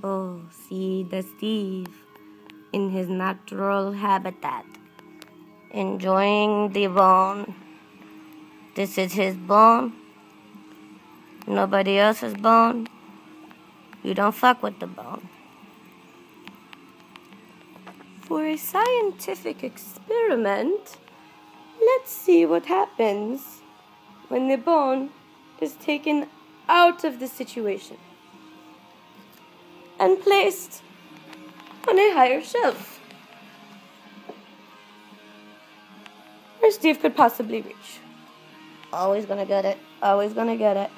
Oh, see the Steve in his natural habitat, enjoying the bone. This is his bone. Nobody else's bone. You don't fuck with the bone. For a scientific experiment, let's see what happens when the bone is taken out of the situation and placed on a higher shelf where Steve could possibly reach. Always gonna get it. Always gonna get it.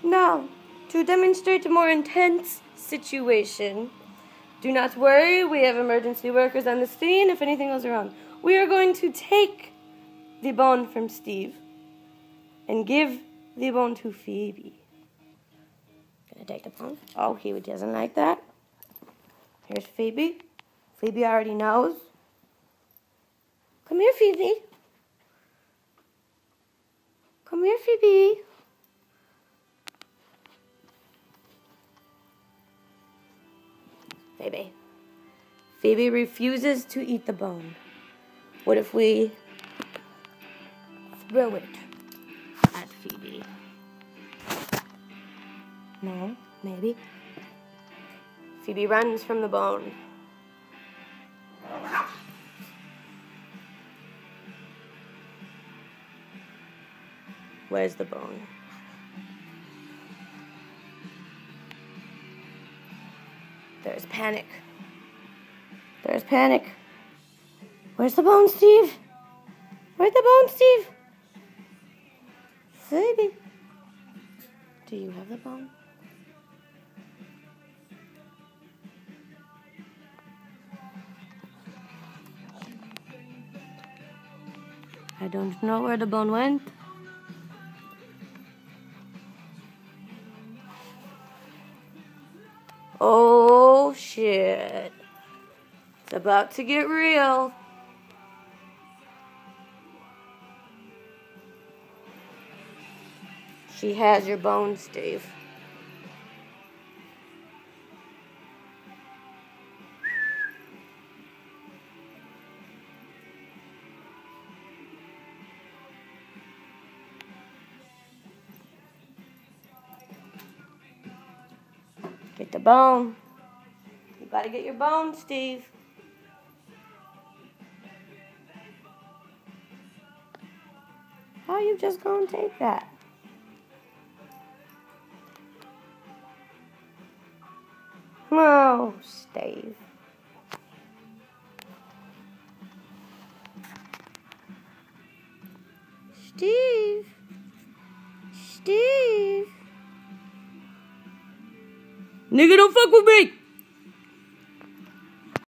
Now, to demonstrate a more intense situation, do not worry, we have emergency workers on the scene if anything goes wrong. We are going to take the bone from Steve and give the bone to Phoebe. Gonna take the bone. Oh, he doesn't like that. Here's Phoebe. Phoebe already knows. Come here, Phoebe. Come here, Phoebe. Phoebe. Phoebe refuses to eat the bone. What if we throw it at Phoebe? No, maybe. Phoebe runs from the bone. Where's the bone? There's panic. There's panic. Where's the bone, Steve? Where's the bone, Steve? Phoebe. Do you have the bone? I don't know where the bone went. Oh, shit. It's about to get real. She has your bone, Steve. Get the bone. You gotta get your bone, Steve. How you just gonna take that? No, Steve. Steve. Steve. Nigga, don't fuck with me!